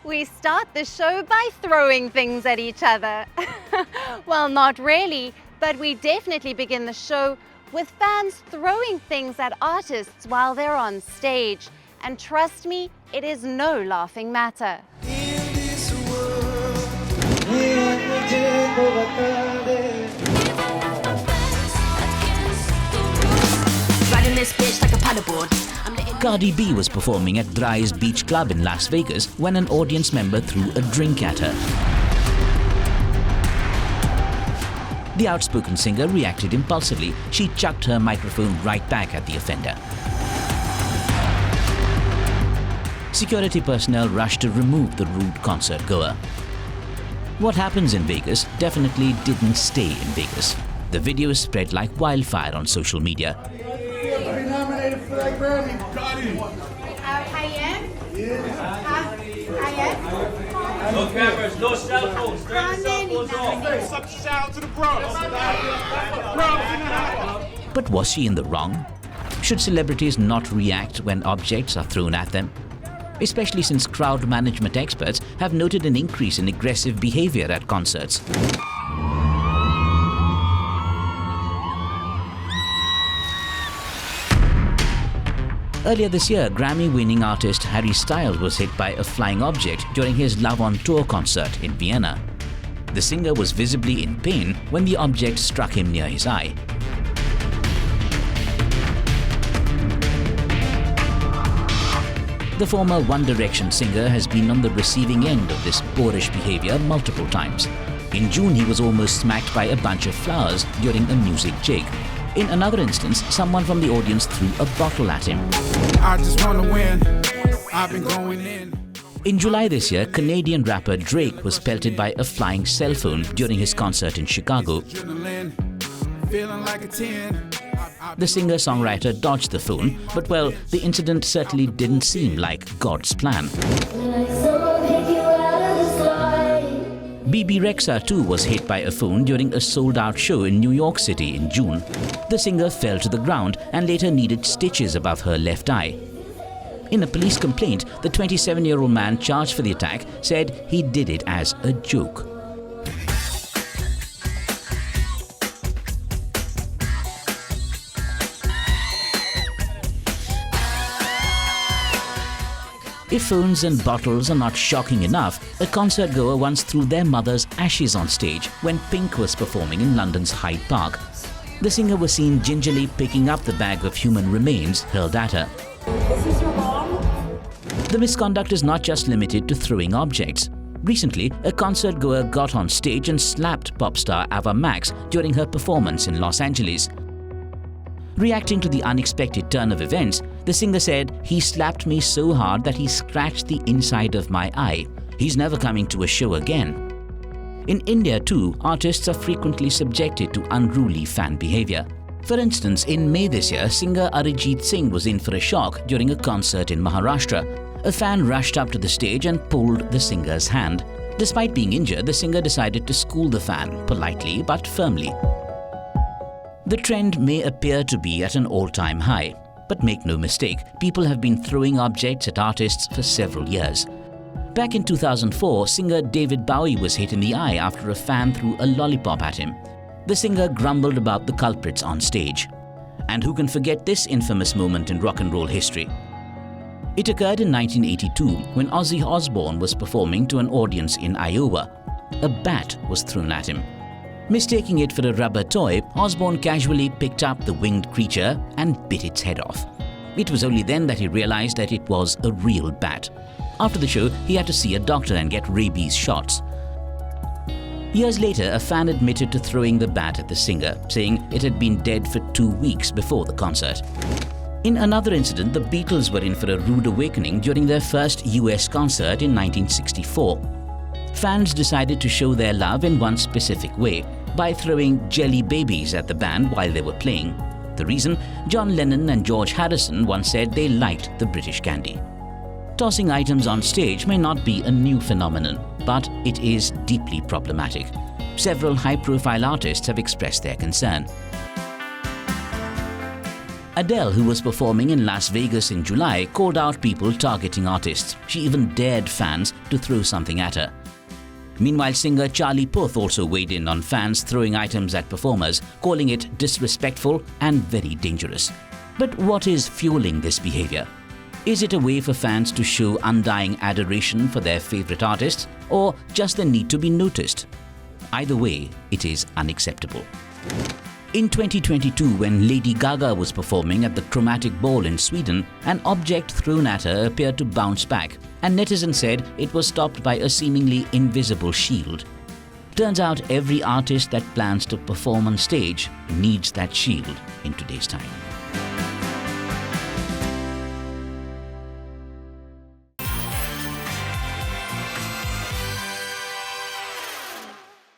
We start the show by throwing things at each other. Well, not really, but we definitely begin the show with fans throwing things at artists while they're on stage. And trust me, it is no laughing matter. Cardi B was performing at Dry's Beach Club in Las Vegas when an audience member threw a drink at her. The outspoken singer reacted impulsively. She chucked her microphone right back at the offender. Security personnel rushed to remove the rude concert goer. What happens in Vegas definitely didn't stay in Vegas. The video spread like wildfire on social media. Nominated for that Grammy. No cameras, no cell phones, turn the cell phones off. Such a shout out to the Bronx. But was she in the wrong? Should celebrities not react when objects are thrown at them? Especially since crowd management experts have noted an increase in aggressive behavior at concerts. Earlier this year, Grammy-winning artist Harry Styles was hit by a flying object during his Love on Tour concert in Vienna. The singer was visibly in pain when the object struck him near his eye. The former One Direction singer has been on the receiving end of this boorish behavior multiple times. In June, he was almost smacked by a bunch of flowers during a music jig. In another instance, someone from the audience threw a bottle at him. I just want to win. I've been going in. In July this year, Canadian rapper Drake was pelted by a flying cell phone during his concert in Chicago. Feeling like a 10. The singer-songwriter dodged the phone, but well, the incident certainly didn't seem like God's plan. BB Rexha too was hit by a phone during a sold-out show in New York City in June. The singer fell to the ground and later needed stitches above her left eye. In a police complaint, the 27-year-old man charged for the attack said he did it as a joke. If phones and bottles are not shocking enough, a concert goer once threw their mother's ashes on stage when Pink was performing in London's Hyde Park. The singer was seen gingerly picking up the bag of human remains hurled at her. Is this your mom? The misconduct is not just limited to throwing objects. Recently, a concert goer got on stage and slapped pop star Ava Max during her performance in Los Angeles. Reacting to the unexpected turn of events, the singer said, "He slapped me so hard that he scratched the inside of my eye. He's never coming to a show again." In India too, artists are frequently subjected to unruly fan behavior. For instance, in May this year, singer Arijit Singh was in for a shock during a concert in Maharashtra. A fan rushed up to the stage and pulled the singer's hand. Despite being injured, the singer decided to school the fan, politely but firmly. The trend may appear to be at an all-time high, but make no mistake, people have been throwing objects at artists for several years. Back in 2004, singer David Bowie was hit in the eye after a fan threw a lollipop at him. The singer grumbled about the culprits on stage. And who can forget this infamous moment in rock and roll history? It occurred in 1982 when Ozzy Osbourne was performing to an audience in Iowa. A bat was thrown at him. Mistaking it for a rubber toy, Osbourne casually picked up the winged creature and bit its head off. It was only then that he realized that it was a real bat. After the show, he had to see a doctor and get rabies shots. Years later, a fan admitted to throwing the bat at the singer, saying it had been dead for 2 weeks before the concert. In another incident, the Beatles were in for a rude awakening during their first US concert in 1964. Fans decided to show their love in one specific way, by throwing jelly babies at the band while they were playing. The reason? John Lennon and George Harrison once said they liked the British candy. Tossing items on stage may not be a new phenomenon, but it is deeply problematic. Several high-profile artists have expressed their concern. Adele, who was performing in Las Vegas in July, called out people targeting artists. She even dared fans to throw something at her. Meanwhile, singer Charlie Puth also weighed in on fans throwing items at performers, calling it disrespectful and very dangerous. But what is fueling this behavior? Is it a way for fans to show undying adoration for their favorite artists, or just the need to be noticed? Either way, it is unacceptable. In 2022, when Lady Gaga was performing at the Chromatic Ball in Sweden, an object thrown at her appeared to bounce back, and netizens said it was stopped by a seemingly invisible shield. Turns out every artist that plans to perform on stage needs that shield in today's time.